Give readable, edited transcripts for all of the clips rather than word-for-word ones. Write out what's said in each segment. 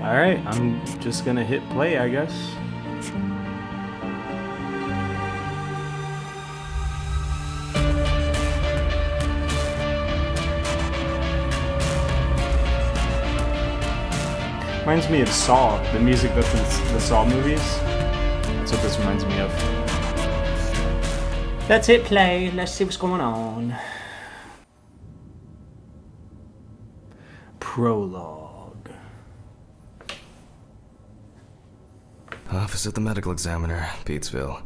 Alright, I'm just gonna hit play, I guess. Reminds me of Saw, the music that's in the Saw movies. That's what this reminds me of. Let's hit play, let's see what's going on. Prologue. Office of the Medical Examiner, Peatsville.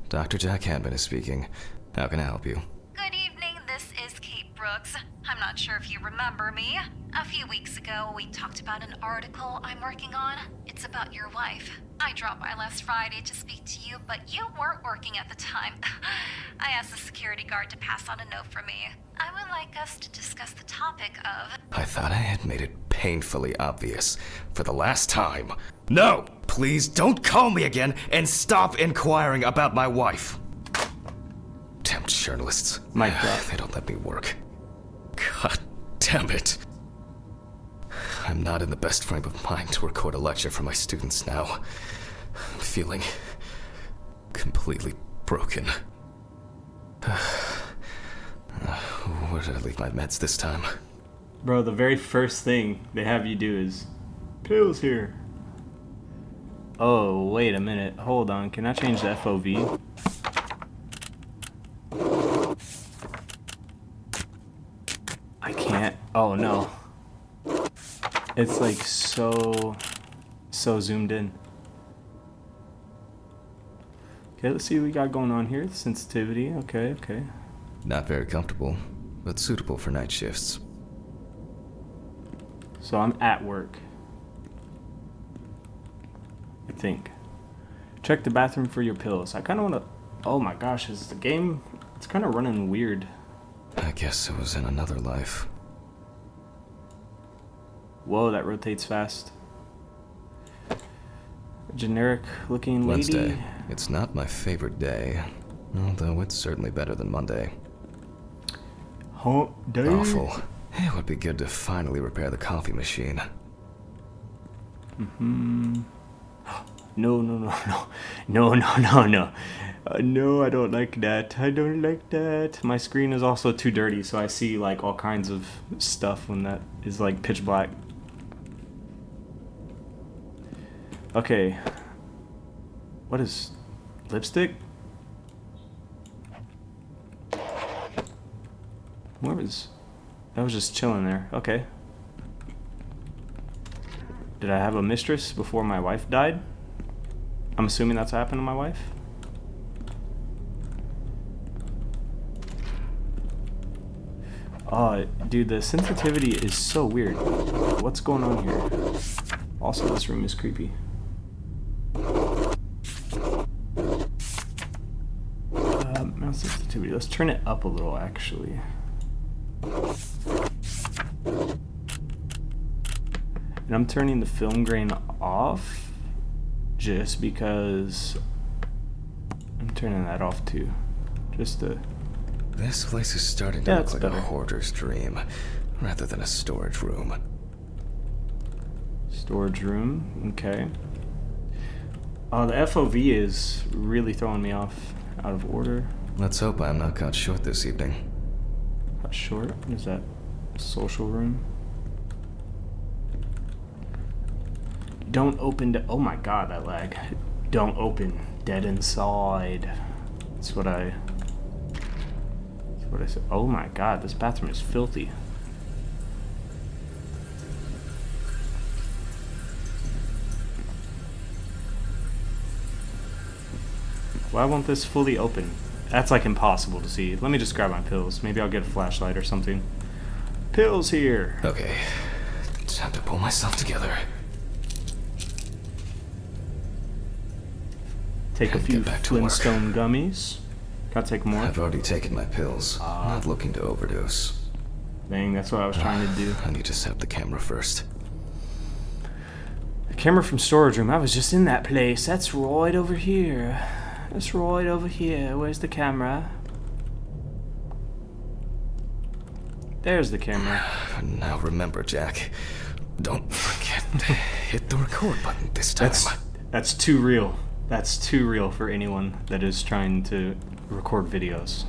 Dr. Jack Hanman is speaking. How can I help you? Good evening, this is Kate Brooks. I'm not sure if you remember me. A few weeks ago, we talked about an article I'm working on. It's about your wife. I dropped by last Friday to speak to you, but you weren't working at the time. I asked the security guard to pass on a note for me. I would like us to discuss the topic of... I thought I had made it painfully obvious for the last time. No! Please don't call me again and stop inquiring about my wife. Damn journalists. My God. They don't let me work. God damn it. I'm not in the best frame of mind to record a lecture for my students now. I'm feeling completely broken. Where did I leave my meds this time? Bro, the very first thing they have you do is... Pills here. Oh, wait a minute. Hold on. Can I change the FOV? I can't. Oh, no. It's like so zoomed in. Okay, let's see what we got going on here. Sensitivity. Okay, okay. Not very comfortable, but suitable for night shifts. So I'm at work. I think. Check the bathroom for your pills. I kind of want to... Oh my gosh, is the game... It's kind of running weird. I guess it was in another life. Whoa, that rotates fast. Generic looking lady. Wednesday. It's not my favorite day, although it's certainly better than Monday. Hump day. Awful. It would be good to finally repair the coffee machine. No. No, I don't like that. I don't like that. My screen is also too dirty, so I see like all kinds of stuff when that is like pitch black. Okay. What is lipstick? Where was... That was just chilling there. Okay. Did I have a mistress before my wife died? I'm assuming that's what happened to my wife. Oh, dude, the sensitivity is so weird. What's going on here? Also, this room is creepy. Mouse sensitivity. Let's turn it up a little, actually. And I'm turning the film grain off just because I'm turning that off too. Just to... This place is starting to look like better. a hoarder's dream, rather than a storage room. Storage room, okay. Oh, the FOV is really throwing me off. Out of order. Let's hope I'm not caught short this evening. Caught short? What is that? Social room? Don't open... Oh my god, that lag. Don't open. Dead inside. That's what I said. Oh my god, this bathroom is filthy. Why won't this fully open? That's like impossible to see. Let me just grab my pills. Maybe I'll get a flashlight or something. Pills here. Okay, time to pull myself together. Take a And few get back to work. Flintstone gummies. Gotta take more. I've already taken my pills. Not looking to overdose. Dang, that's what I was trying to do. I need to set up the camera first. The camera from storage room. I was just in that place. That's right over here. That's right over here. Where's the camera? There's the camera. Now remember, Jack, don't forget hit the record button this time. That's too real. That's too real for anyone that is trying to record videos.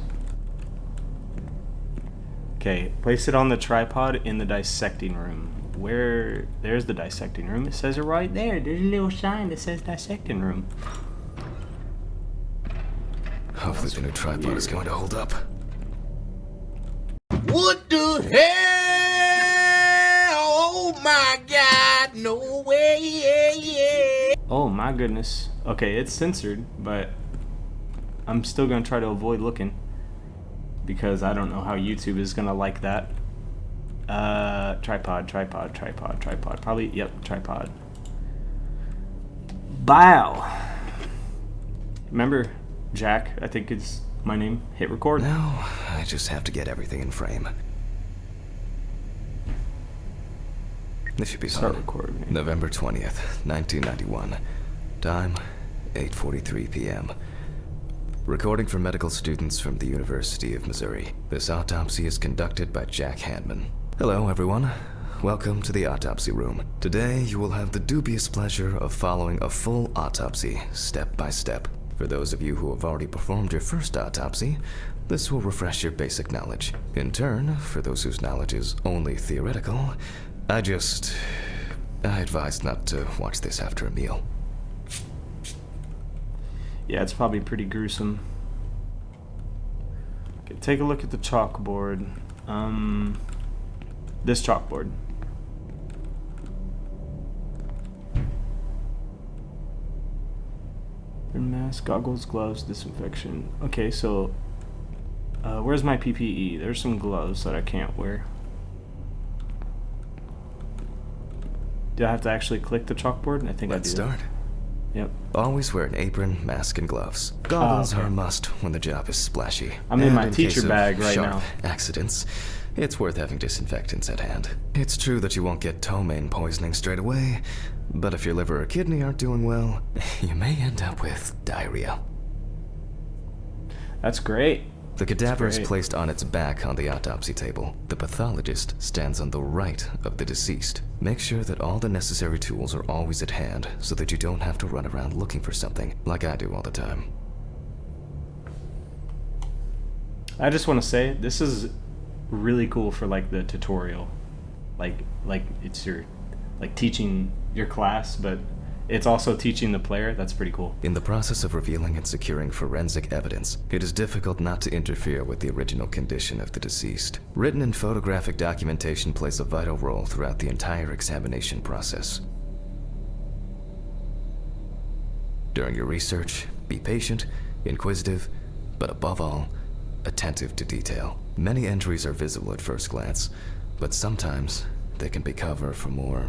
Okay, place it on the tripod in the dissecting room. There's the dissecting room. It says it right there. There's a little sign that says dissecting room. Hopefully the new tripod is going to hold up. What the hell? Oh my God, no way. Oh my goodness. Okay, it's censored, but I'm still gonna try to avoid looking because I don't know how YouTube is gonna like that. Tripod. Probably, yep, tripod. Bow. Remember, Jack, I think it's my name. Hit record. Now, I just have to get everything in frame. This should be Start fun. recording. November 20th, 1991. Time, 8:43 p.m. Recording for medical students from the University of Missouri. This autopsy is conducted by Jack Hanman. Hello, everyone. Welcome to the autopsy room. Today, you will have the dubious pleasure of following a full autopsy, step by step. For those of you who have already performed your first autopsy, this will refresh your basic knowledge. In turn, for those whose knowledge is only theoretical, I advise not to watch this after a meal. Yeah, it's probably pretty gruesome. Okay, take a look at the chalkboard. This chalkboard. Mask, goggles, gloves, disinfection. Okay, so where's my PPE? There's some gloves that I can't wear. Do I have to actually click the chalkboard? I think Let's I do. start. Yep. Always wear an apron, mask, and gloves. Goggles okay. are a must when the job is splashy. I'm in And my case teacher of bag right sharp now. accidents, it's worth having disinfectants at hand. It's true that you won't get ptomaine poisoning straight away, but if your liver or kidney aren't doing well, you may end up with diarrhea. That's great. The cadaver is great. placed on its back on the autopsy table. The pathologist stands on the right of the deceased. Make sure that all the necessary tools are always at hand so that you don't have to run around looking for something, like I do all the time. I just want to say this is really cool for like the tutorial, like it's your teaching your class, but it's also teaching the player. That's pretty cool. In the process of revealing and securing forensic evidence, it is difficult not to interfere with the original condition of the deceased. Written and photographic documentation plays a vital role throughout the entire examination process. During your research, be patient, inquisitive, but above all, attentive to detail. Many entries are visible at first glance, but sometimes they can be cover for more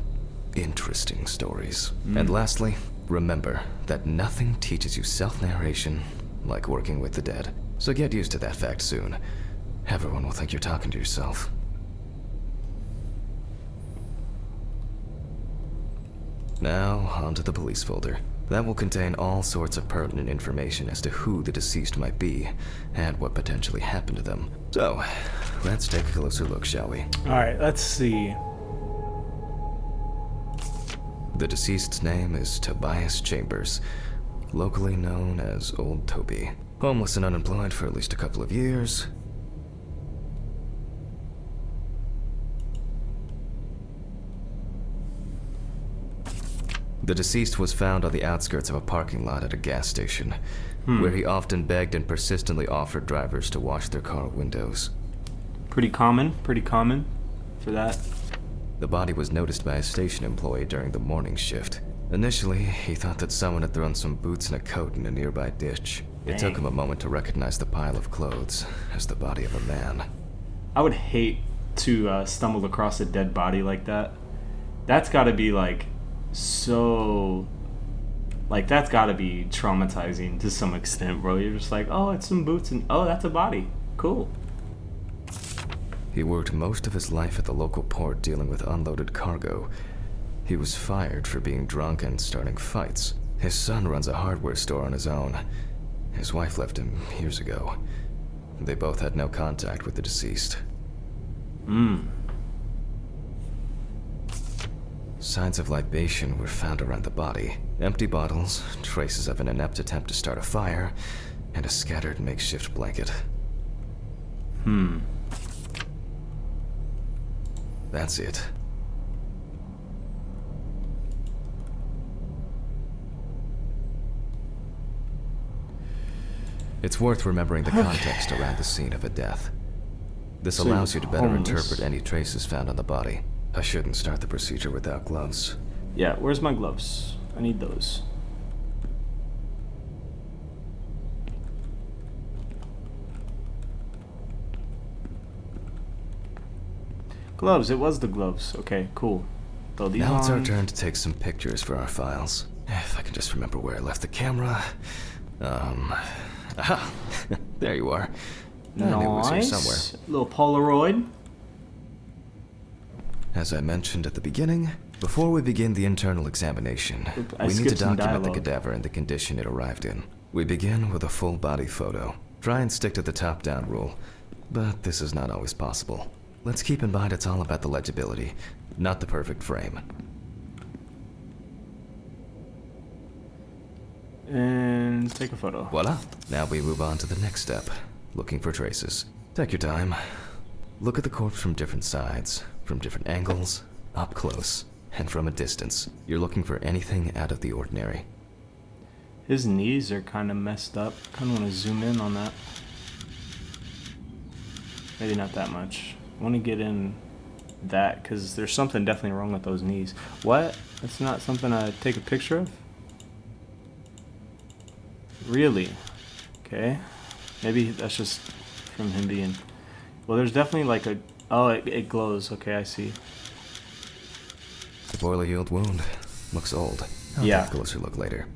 interesting stories. And lastly, remember that nothing teaches you self-narration like working with the dead. So get used to that fact soon. Everyone will think you're talking to yourself. Now, onto the police folder. That will contain all sorts of pertinent information as to who the deceased might be and what potentially happened to them. So, let's take a closer look, shall we? All right, let's see. The deceased's name is Tobias Chambers, locally known as Old Toby. Homeless and unemployed for at least a couple of years. The deceased was found on the outskirts of a parking lot at a gas station, where he often begged and persistently offered drivers to wash their car windows. Pretty common for that. The body was noticed by a station employee during the morning shift. Initially, he thought that someone had thrown some boots and a coat in a nearby ditch. It took him a moment to recognize the pile of clothes as the body of a man. I would hate to stumble across a dead body like that. That's got to be like so, like that's got to be traumatizing to some extent, bro. You're just like, oh, it's some boots and oh, that's a body. Cool. He worked most of his life at the local port dealing with unloaded cargo. He was fired for being drunk and starting fights. His son runs a hardware store on his own. His wife left him years ago. They both had no contact with the Signs of libation were found around the body. Empty bottles, traces of an inept attempt to start a fire, and a scattered makeshift blanket. That's it. It's worth remembering the context around the scene of a death. This So allows you to better homeless. interpret any traces found on the body. I shouldn't start the procedure without gloves. Yeah, where's my gloves? I need those. Gloves, it was the gloves. Okay, cool. Throw these Now it's our on. turn to take some pictures for our files. If I can just remember where I left the camera. Aha! There you are. I knew it was here somewhere. Nice. Little Polaroid. As I mentioned at the beginning, before we begin the internal examination, Oop, I we need to skipped some document the dialogue. cadaver and the condition it arrived in. We begin with a full body photo. Try and stick to the top-down rule, but this is not always possible. Let's keep in mind it's all about the legibility, not the perfect frame. And take a photo. Voila! Now we move on to the next step, looking for traces. Take your time. Look at the corpse from different sides, from different angles, up close, and from a distance. You're looking for anything out of the ordinary. His knees are kind of messed up. Kind of want to zoom in on that. Maybe not that much. I want to get in that because there's something definitely wrong with those knees. What? That's not something I take a picture of? Really? Okay. Maybe that's just from him being... Well, there's definitely like a... Oh, it glows. Okay, I see. The boiler yield wound. Looks old. I'll Yeah. take a closer look later.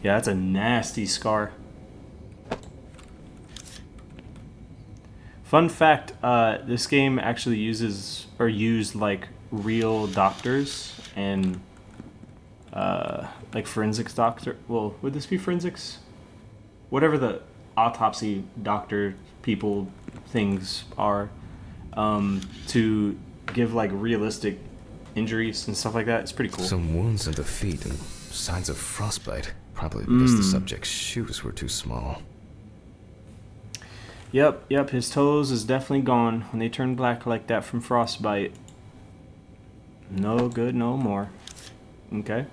Yeah, that's a nasty scar. Fun fact, this game actually uses, or used, like, real doctors and, like, forensics doctor. Well, would this be forensics? Whatever the autopsy doctor people things are, to give, like, realistic injuries and stuff like that. It's pretty cool. Some wounds in the feet and signs of frostbite. Probably because the subject's shoes were too small. Yep, his toes is definitely gone when they turn black like that from frostbite. No good no more. Okay.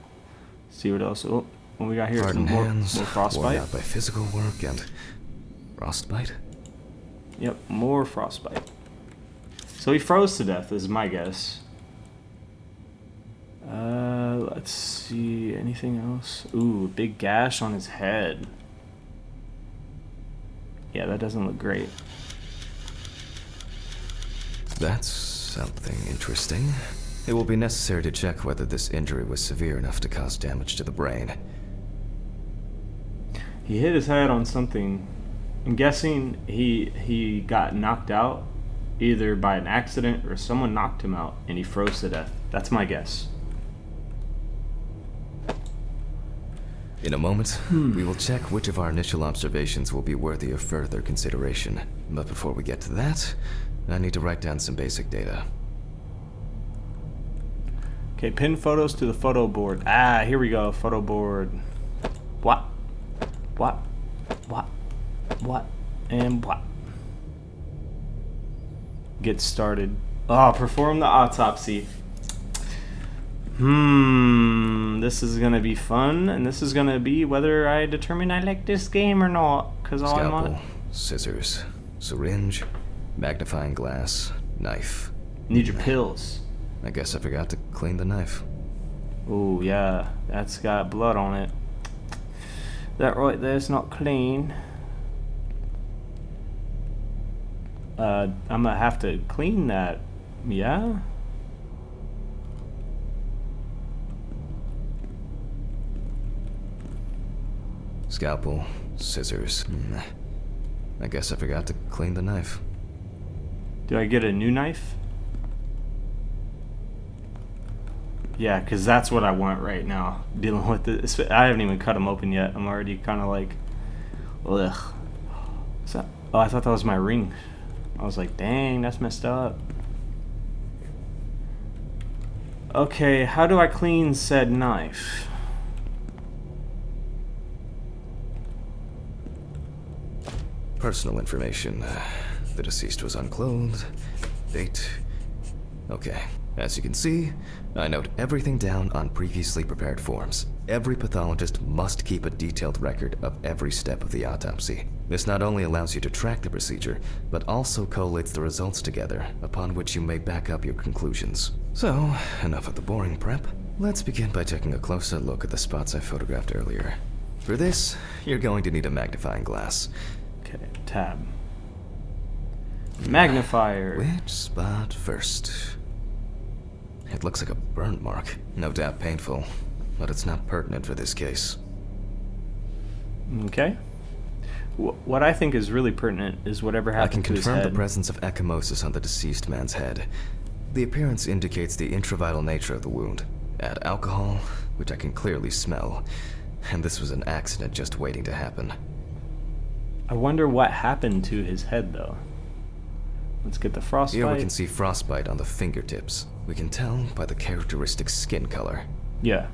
See what else? Oh, what we got here? Hardened more hands, worn frostbite. out by physical work and frostbite. Yep, more frostbite. So he froze to death is my guess. Let's see. Anything else? Ooh, a big gash on his head. Yeah, that doesn't look great. That's something interesting. It will be necessary to check whether this injury was severe enough to cause damage to the brain. He hit his head on something. I'm guessing he got knocked out either by an accident or someone knocked him out and he froze to death. That's my guess. In a moment, we will check which of our initial observations will be worthy of further consideration. But before we get to that, I need to write down some basic data. Okay, pin photos to the photo board. Ah, here we go. Photo board. What? And what? Get started. Oh, perform the autopsy. This is gonna be fun, and this is gonna be whether I determine I like this game or not. Cause all I Scalpel, want. scissors, syringe, magnifying glass, knife. Need your pills. I guess I forgot to clean the knife. Oh yeah, that's got blood on it. That right there's not clean. I'm gonna have to clean that. Yeah. Scalpel, scissors. I guess I forgot to clean the knife. Do I get a new knife? Yeah, because that's what I want right now. Dealing with this. I haven't even cut them open yet. I'm already kind of like, ugh. What's that? Oh, I thought that was my ring. I was like, dang, that's messed up. Okay, how do I clean said knife? Personal information. The deceased was unclothed. Date. Okay. As you can see, I note everything down on previously prepared forms. Every pathologist must keep a detailed record of every step of the autopsy. This not only allows you to track the procedure, but also collates the results together, upon which you may back up your conclusions. So, enough of the boring prep. Let's begin by taking a closer look at the spots I photographed earlier. For this, you're going to need a magnifying glass. Okay, tab. Magnifier. Which spot first? It looks like a burn mark. No doubt painful, but it's not pertinent for this case. Okay. What I think is really pertinent is whatever happened I can to his confirm head. the presence of ecchymosis on the deceased man's head. The appearance indicates the intravital nature of the wound. Add alcohol, which I can clearly smell, and this was an accident just waiting to happen. I wonder what happened to his head, though. Let's get the frostbite. Here we can see frostbite on the fingertips. We can tell by the characteristic skin color. Yeah.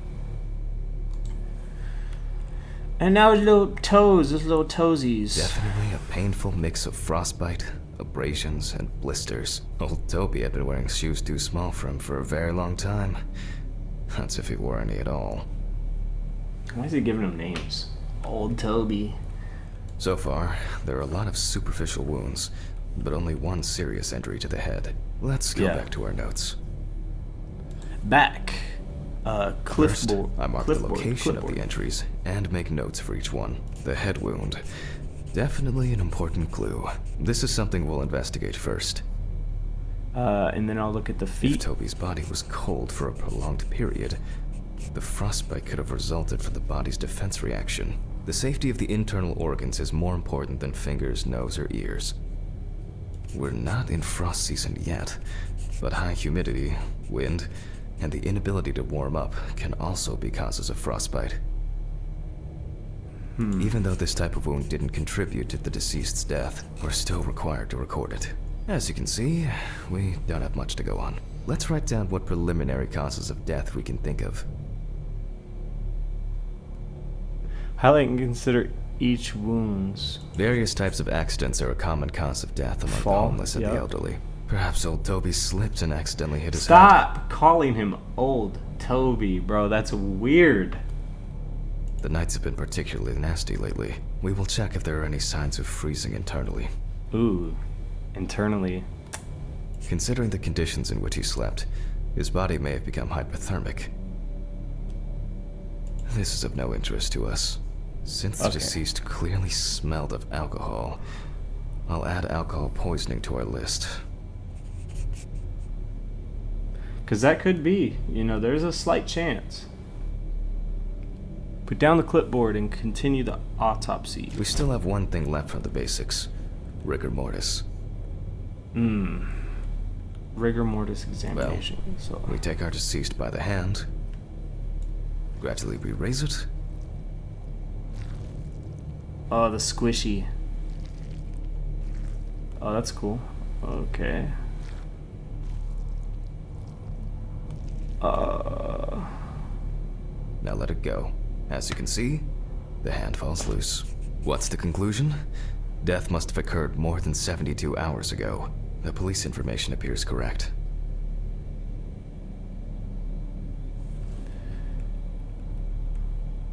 And now his little toes, his little toesies. Definitely a painful mix of frostbite, abrasions, and blisters. Old Toby had been wearing shoes too small for him for a very long time. That's if he wore any at all. Why is he giving him names? Old Toby. So far, there are a lot of superficial wounds, but only one serious injury to the head. Let's go back to our notes. Back. First, I mark the location of the injuries and make notes for each one. The head wound. Definitely an important clue. This is something we'll investigate first. And then I'll look at the feet. If Toby's body was cold for a prolonged period, the frostbite could have resulted from the body's defense reaction. The safety of the internal organs is more important than fingers, nose, or ears. We're not in frost season yet, but high humidity, wind, and the inability to warm up can also be causes of frostbite. Even though this type of wound didn't contribute to the deceased's death, we're still required to record it. As you can see, we don't have much to go on. Let's write down what preliminary causes of death we can think of. Highlight and consider each wounds. Various types of accidents are a common cause of death among the homeless and the elderly. Perhaps old Toby slipped and accidentally hit his head. Stop calling him Old Toby, bro. That's weird. The nights have been particularly nasty lately. We will check if there are any signs of freezing internally. Ooh, internally. Considering the conditions in which he slept, his body may have become hypothermic. This is of no interest to us. Since the deceased clearly smelled of alcohol, I'll add alcohol poisoning to our list. Because that could be, there's a slight chance. Put down the clipboard and continue the autopsy. We still have one thing left from the basics. Rigor mortis. Rigor mortis examination. Well, we take our deceased by the hand, gradually we raise it. Oh, the squishy. Oh, that's cool. Okay. Now let it go. As you can see, the hand falls loose. What's the conclusion? Death must have occurred more than 72 hours ago. The police information appears correct.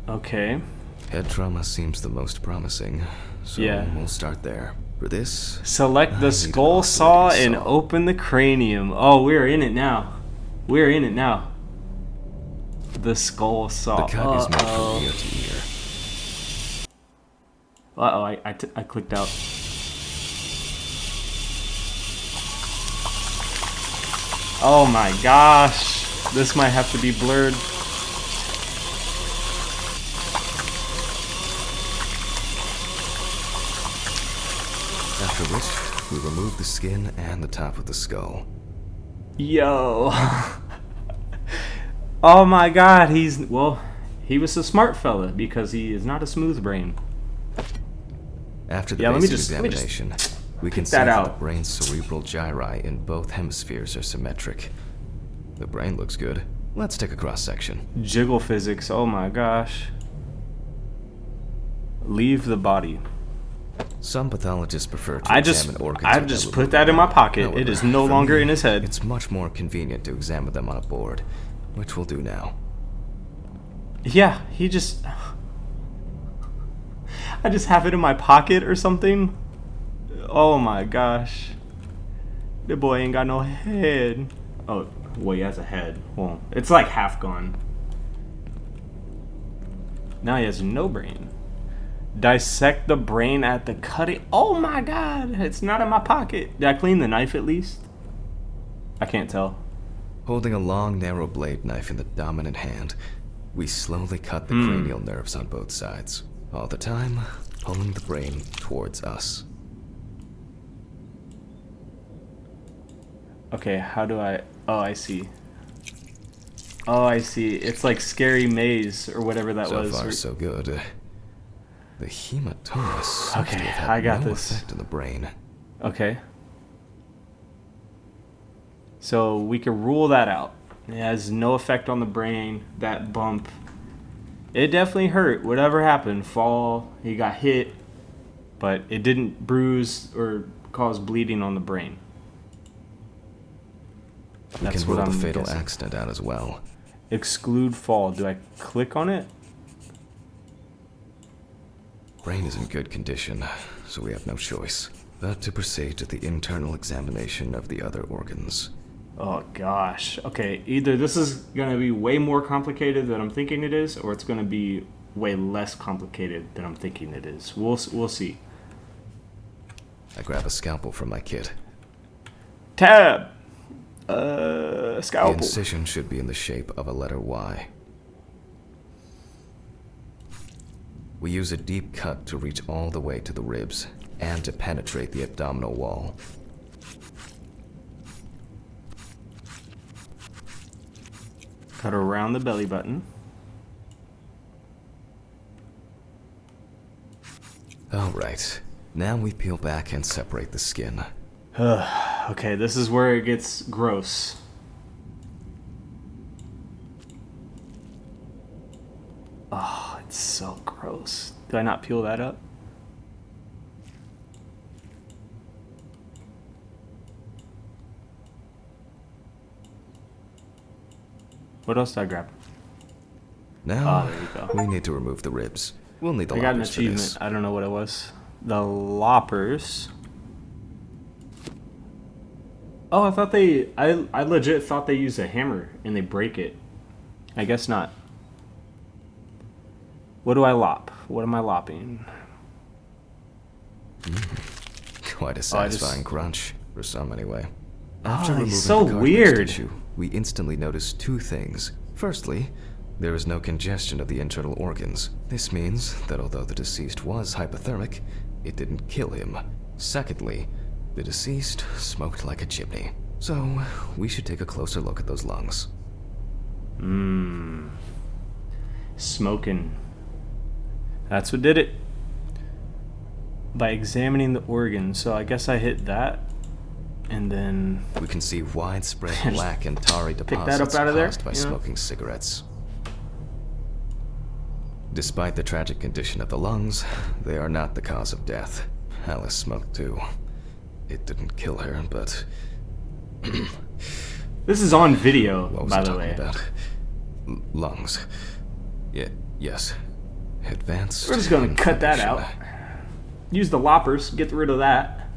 Okay. Head trauma seems the most promising, so we'll start there. For this, select the skull saw and open the cranium. Oh, we're in it now. We're in it now. The skull saw. The cut is made from ear to ear. Uh-oh, I clicked out. Oh my gosh. This might have to be blurred. After which, we remove the skin and the top of the skull. Yo. Oh my god, he was a smart fella because he is not a smooth brain. After the basic examination, we can see that the brain's cerebral gyri in both hemispheres are symmetric. The brain looks good. Let's take a cross-section. Jiggle physics, oh my gosh. Leave the body. Some pathologists prefer to I examine organs. I've just put that in my pocket. However, It is no for longer me, in his head. It's much more convenient to examine them on a board, which we'll do now. Yeah, he just... I just have it in my pocket or something. Oh my gosh. The boy ain't got no head. Oh, well, he has a head. Well, it's like half gone. Now he has no brain. Dissect the brain at the cutting. Oh my god, it's not in my pocket. Did I clean the knife at least? I can't tell. Holding a long, narrow blade knife in the dominant hand, we slowly cut the cranial nerves on both sides, all the time pulling the brain towards us. Okay, how do I... Oh, I see. Oh, I see. It's like Scary Maze or whatever that was. So far, so good. The hematoma seems to Okay, have I had got no this. effect on the brain. Okay. So we can rule that out. It has no effect on the brain. That bump. It definitely hurt. Whatever happened. Fall. He got hit. But it didn't bruise or cause bleeding on the brain. We That's can what rule the I'm fatal guessing. accident out as well. Exclude fall. Do I click on it? Brain is in good condition, so we have no choice but to proceed to the internal examination of the other organs. Oh gosh. Okay, either this is going to be way more complicated than I'm thinking it is, or it's going to be way less complicated than I'm thinking it is. We'll see. I grab a scalpel from my kit. Tab! The Scalpel. incision should be in the shape of a letter Y. We use a deep cut to reach all the way to the ribs and to penetrate the abdominal wall. Cut around the belly button. Alright, now we peel back and separate the skin. Okay, this is where it gets gross. Oh, it's so gross. Did I not peel that up? What else did I grab? Now, Oh, there you go. we need to remove the ribs. We'll need the I got an loppers for achievement. this. I don't know what it was. The loppers. Oh, I thought they... I legit thought they used a hammer and they break it. I guess not. What do I lop? What am I lopping? Quite a satisfying crunch, for some anyway. Oh, After removing he's so the cartilage weird. tissue, we instantly notice two things. Firstly, there is no congestion of the internal organs. This means that although the deceased was hypothermic, it didn't kill him. Secondly, the deceased smoked like a chimney. So, we should take a closer look at those lungs. Smoking. That's what did it. By examining the organs. So I guess I hit that. And then... We can see widespread black and tarry that up deposits out of there, caused by you know? smoking cigarettes. Despite the tragic condition of the lungs, they are not the cause of death. Alice smoked too. It didn't kill her, but... This is on video, What was by I the talking way. about? Lungs. Yes. Advanced. We're just gonna cut that out. inflammation. Use the loppers, get rid of that.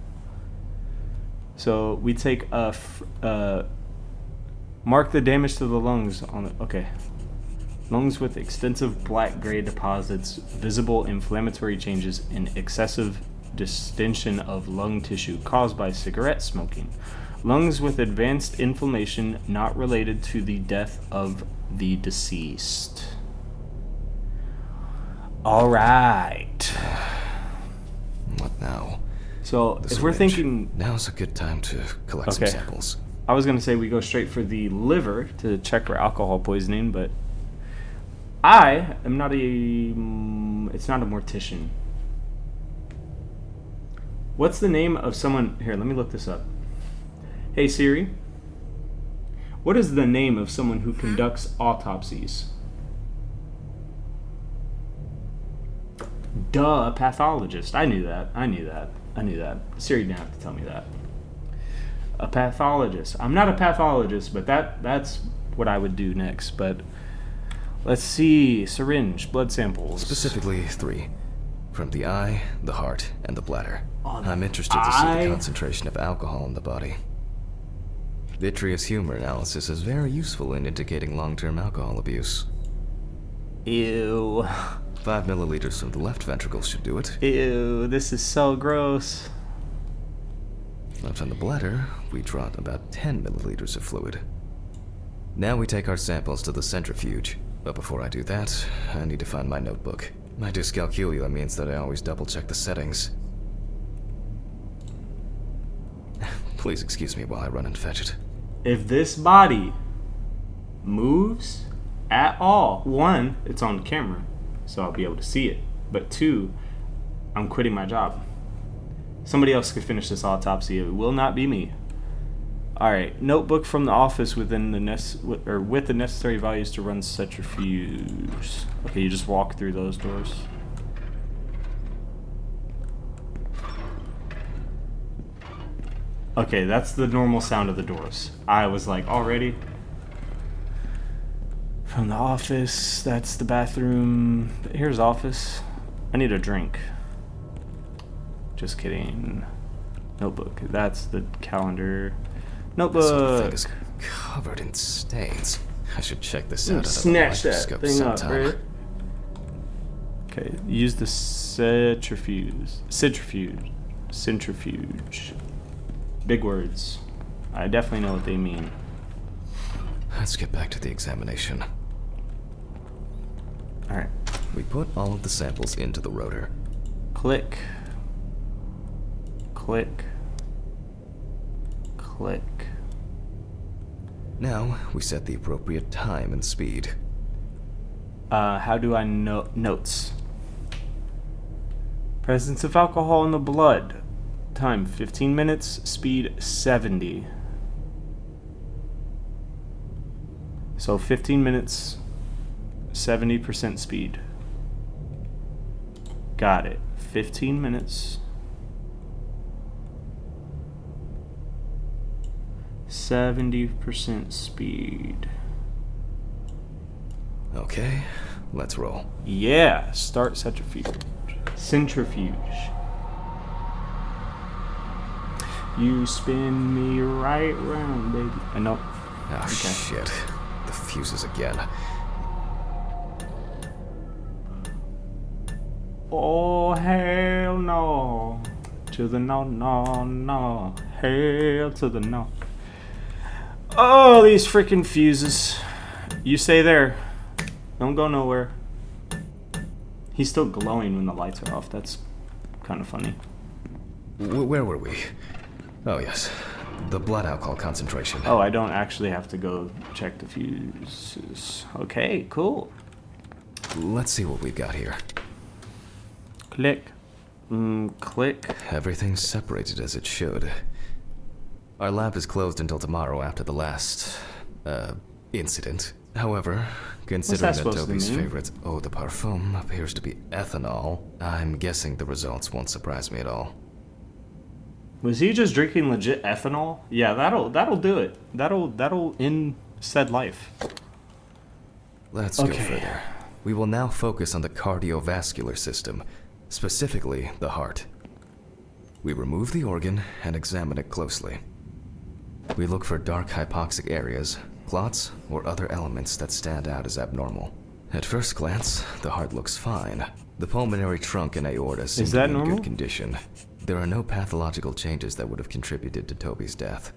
So we take mark the damage to the lungs on it. Okay. Lungs with extensive black-gray deposits, visible inflammatory changes, and excessive distension of lung tissue caused by cigarette smoking. Lungs with advanced inflammation not related to the death of the deceased. All right. What now? So The if we're syringe. thinking, Now's a good time to collect some Okay. samples. I was gonna say we go straight for the liver to check for alcohol poisoning, but I am not a. It's not a mortician. What's the name of someone? Here, let me look this up. Hey Siri. What is the name of someone who conducts autopsies? Duh, a pathologist. I knew that. Siri didn't have to tell me that. A pathologist. I'm not a pathologist, but that's what I would do next. But let's see. Syringe, blood samples. Specifically 3. From the eye, the heart, and the bladder. Oh, I'm interested to see the concentration of alcohol in the body. Vitreous humor analysis is very useful in indicating long-term alcohol abuse. Ew. 5 milliliters from the left ventricle should do it. Ew, this is so gross. Left on the bladder, we draw about 10 milliliters of fluid. Now we take our samples to the centrifuge. But before I do that, I need to find my notebook. My dyscalculia means that I always double-check the settings. Please excuse me while I run and fetch it. If this body moves at all, 1, it's on camera, so I'll be able to see it. But 2, I'm quitting my job. Somebody else could finish this autopsy. It will not be me. All right, notebook from the office with the necessary values to run centrifuge. Okay, you just walk through those doors. Okay, that's the normal sound of the doors. I was like, already? From the office, that's the bathroom. Here's office. I need a drink. Just kidding. Notebook. That's the calendar. Notebook. This whole thing is covered in stains. I should check this out under the Snatch that microscope thing up, sometime. right? Okay, use the centrifuge. Big words. I definitely know what they mean. Let's get back to the examination. Alright. We put all of the samples into the rotor. Click. Click. Click. Now, we set the appropriate time and speed. How do I know? Notes. Presence of alcohol in the blood. Time 15 minutes. Speed 70. So 15 minutes, 70% speed. Got it. 15 minutes. 70% speed. Okay, let's roll. Yeah, start centrifuge. Centrifuge. You spin me right round, baby. I know. Oh, Okay. shit. The fuses again. Oh, hell no. To the no, no, no. Hell to the no. Oh, these freaking fuses. You stay there. Don't go nowhere. He's still glowing when the lights are off. That's kind of funny. Where were we? Oh, yes. The blood alcohol concentration. Oh, I don't actually have to go check the fuses. Okay, cool. Let's see what we've got here. Click. Click. Everything's separated as it should. Our lab is closed until tomorrow after the last, incident. However, considering that supposed to Toby's mean? favorite eau de parfum appears to be ethanol, I'm guessing the results won't surprise me at all. Was he just drinking legit ethanol? Yeah, that'll do it. That'll end said life. Let's go Okay. further. We will now focus on the cardiovascular system, specifically the heart. We remove the organ and examine it closely. We look for dark hypoxic areas, clots, or other elements that stand out as abnormal. At first glance, the heart looks fine. The pulmonary trunk and aorta seem Is to that be in normal? good condition. There are no pathological changes that would have contributed to Toby's death.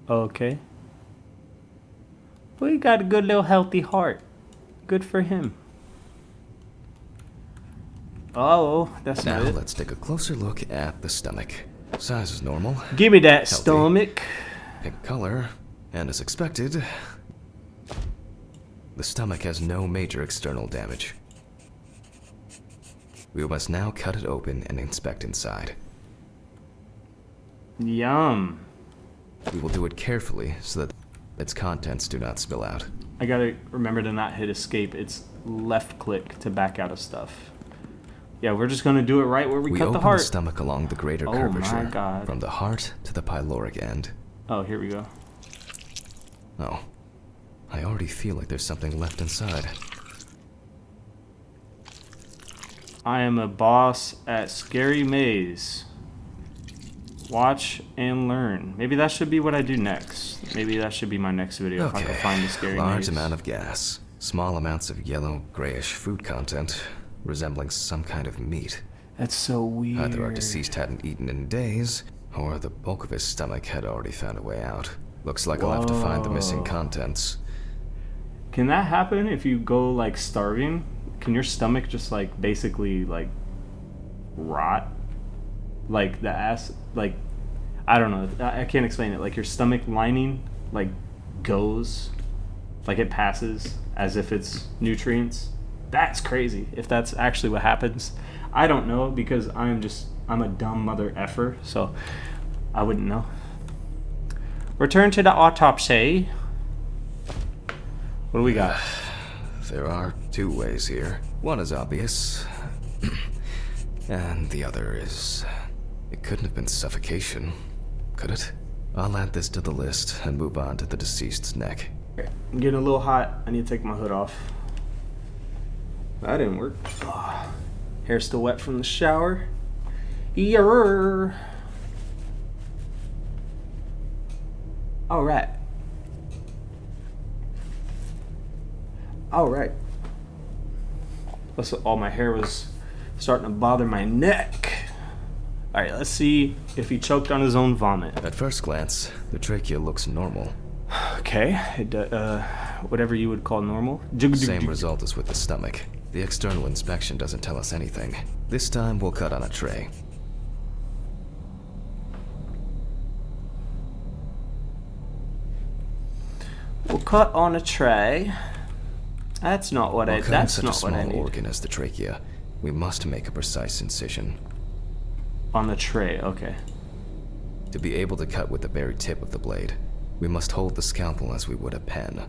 Okay. Well, he got a good little healthy heart. Good for him. Oh, that's Now, good. let's take a closer look at the stomach. Size is normal, Give me that Healthy. stomach. pink color, and as expected, the stomach has no major external damage. We must now cut it open and inspect inside. Yum. We will do it carefully so that its contents do not spill out. I gotta remember to not hit escape. It's left click to back out of stuff. Yeah, we're just gonna do it right where we cut the open heart. the stomach along the greater Oh curvature, my God. from the heart to the pyloric end. Oh, here we go. Oh, I already feel like there's something left inside. I am a boss at Scary Maze. Watch and learn. Maybe that should be what I do next. Maybe that should be my next video if I can find the Scary Maze. Large amount of gas, small amounts of yellow, grayish food content, resembling some kind of meat. That's so weird. Either our deceased hadn't eaten in days, or the bulk of his stomach had already found a way out. Looks like I'll have to find the missing contents. Can that happen if you go like starving? Can your stomach just like basically like rot? Like the ass, like I don't know. I can't explain it. Like your stomach lining like goes, like it passes as if it's nutrients. That's crazy. If that's actually what happens, I don't know because I'm a dumb mother effer, so I wouldn't know. Return to the autopsy. What do we got? There are two ways here. One is obvious, and the other is... It couldn't have been suffocation, could it? I'll add this to the list and move on to the deceased's neck. I'm getting a little hot. I need to take my hood off. That didn't work. Oh, hair still wet from the shower. Yerr. All right. All right. All my hair was starting to bother my neck. All right, let's see if he choked on his own vomit. At first glance, the trachea looks normal. Okay, whatever you would call normal. Same result as with the stomach. The external inspection doesn't tell us anything. This time we'll cut on a tray. We'll cut on a tray. That's not what I. That's not what I need. Such a small organ as the trachea, we must make a precise incision. On the tray, okay. To be able to cut with the very tip of the blade, we must hold the scalpel as we would a pen.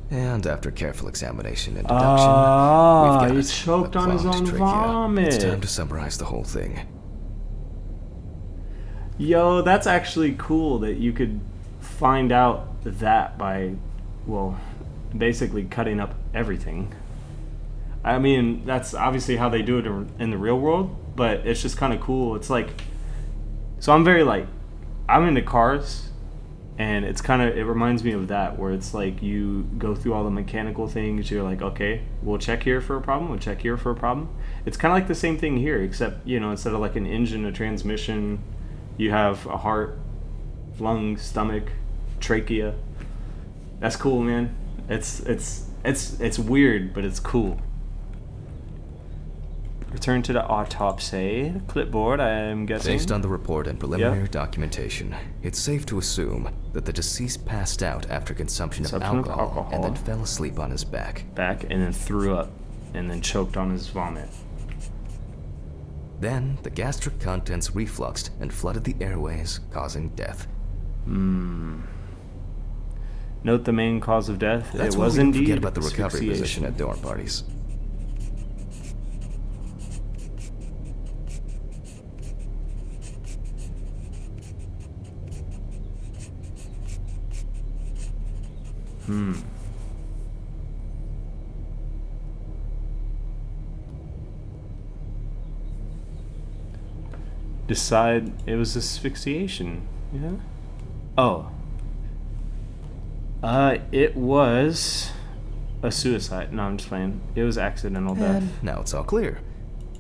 And after careful examination and deduction, we've got he choked on his own trachea. vomit. It's time to summarize the whole thing. Yo, that's actually cool that you could find out that by, well, basically cutting up everything. I mean, that's obviously how they do it in the real world, but it's just kind of cool. It's like, so I'm into cars, and it's kind of, it reminds me of that, where it's like you go through all the mechanical things, you're like, okay, we'll check here for a problem, we'll check here for a problem. It's kind of like the same thing here, except, you know, instead of like an engine, a transmission, you have a heart, lung, stomach, trachea. That's cool, man. It's weird, but it's cool. Return to the autopsy. Clipboard, I am guessing. Based on the report and preliminary documentation, it's safe to assume that the deceased passed out after consumption of alcohol and then fell asleep on his back. And then threw up, and then choked on his vomit. Then, the gastric contents refluxed and flooded the airways, causing death. Note the main cause of death. That's it was why we indeed forget about the recovery asphyxiation. position at dorm parties. Decide it was asphyxiation. Yeah. Oh. It was a suicide. No, I'm just playing. It was accidental death. And now it's all clear.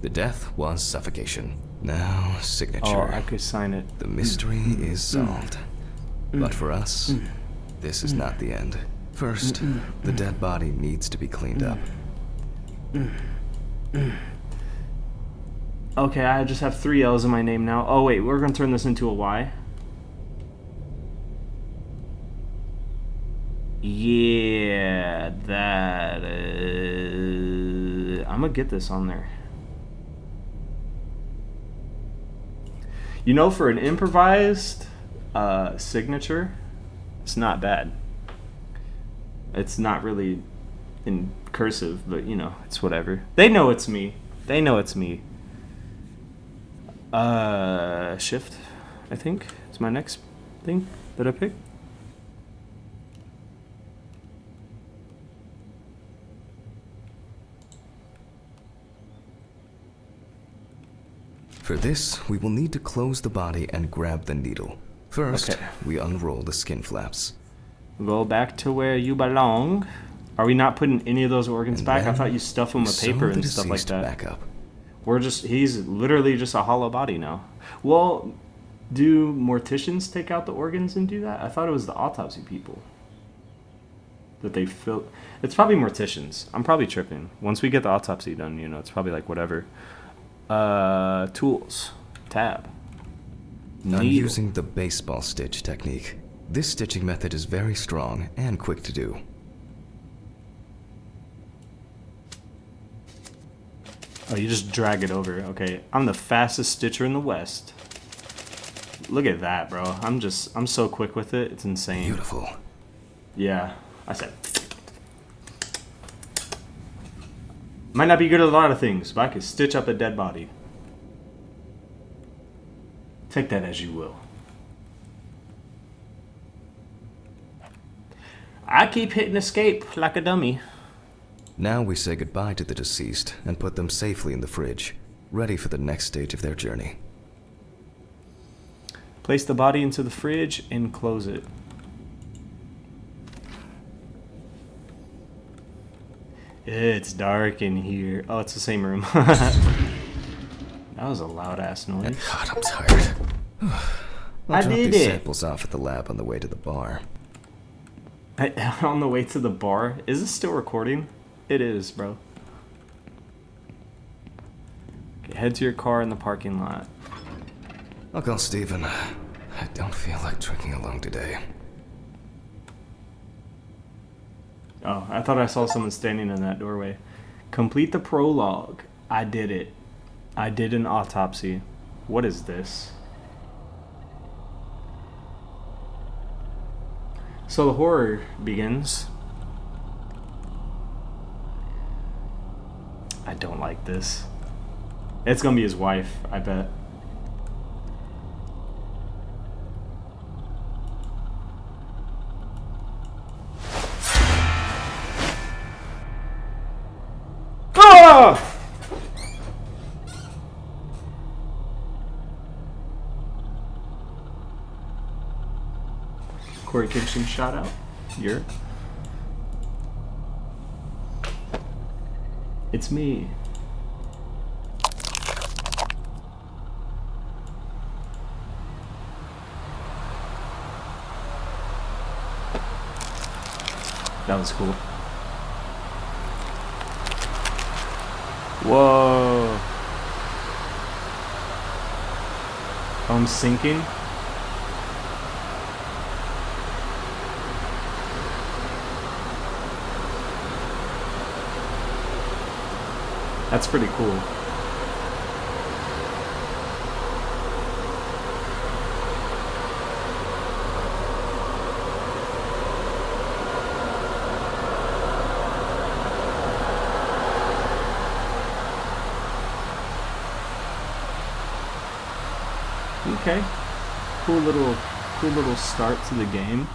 The death was suffocation. Now, signature. Oh, I could sign it. The mystery is solved. But for us, this is not the end. First, the dead body needs to be cleaned up. Okay, I just have 3 L's in my name now. Oh wait, we're gonna turn this into a Y. Yeah, that is... I'm gonna get this on there. You know, for an improvised signature, it's not bad. It's not really in cursive, but you know, it's whatever. They know it's me. They know it's me. Shift, I think, is my next thing that I picked. For this, we will need to close the body and grab the needle. First, Okay. we unroll the skin flaps. Go back to where you belong. Are we not putting any of those organs And back? I then thought you stuff them with sew paper the and stuff like deceased that. back up. He's literally just a hollow body now. Well, do morticians take out the organs and do that? I thought it was the autopsy people that they fill. It's probably morticians. I'm probably tripping. Once we get the autopsy done, you know, it's probably like whatever. Tools. Tab. I'm Needle. using the baseball stitch technique. This stitching method is very strong and quick to do. Oh, you just drag it over. Okay, I'm the fastest stitcher in the West. Look at that, bro. I'm so quick with it. It's insane. Beautiful. Yeah, I said. Might not be good at a lot of things, but I could stitch up a dead body. Take that as you will. I keep hitting escape like a dummy. Now we say goodbye to the deceased and put them safely in the fridge, ready for the next stage of their journey. Place the body into the fridge and close it. It's dark in here. Oh, it's the same room. That was a loud ass noise. God, I'm tired. I'll drop did these it. samples off at the lab on the way to the bar. On the way to the bar. Is this still recording? It is, bro. Okay, head to your car in the parking lot. I'll call Steven. I don't feel like drinking alone today. Oh, I thought I saw someone standing in that doorway. Complete the prologue. I did it. I did an autopsy. What is this? So the horror begins. I don't like this. It's gonna be his wife, I bet. Ah! Corey Kingston shot out. You're. It's me. That was cool. Whoa. I'm sinking. That's pretty cool. Okay. Cool little start to the game.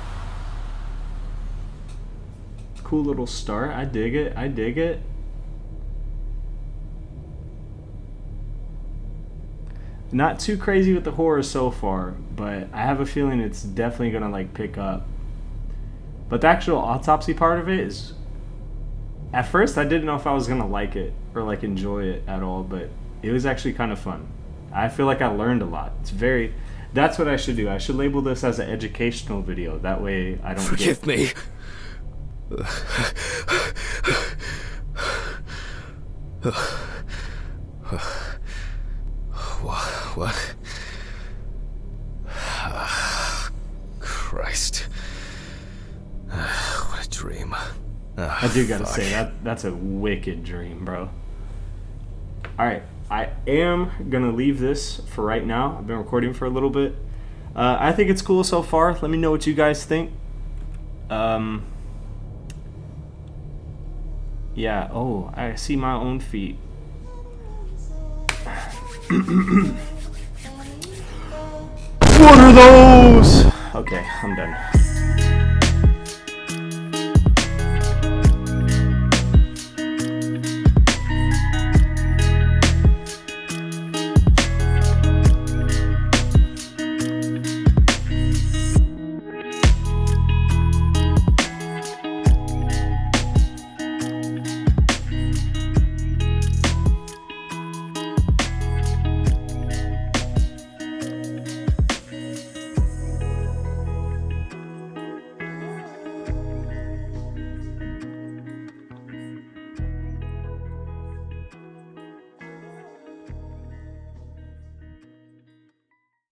Cool little start. I dig it. I dig it. Not too crazy with the horror so far, but I have a feeling it's definitely gonna like pick up. But the actual autopsy part of it is, at first I didn't know if I was gonna like it or like enjoy it at all, but it was actually kind of fun. I feel like I learned a lot. That's what I should do. I should label this as an educational video. That way I don't Forgive me. What? Christ. What a dream. I do gotta say, that's a wicked dream, bro. Alright, I am gonna leave this for right now. I've been recording for a little bit. I think it's cool so far. Let me know what you guys think. Yeah, oh, I see my own feet. What are those? Okay, I'm done.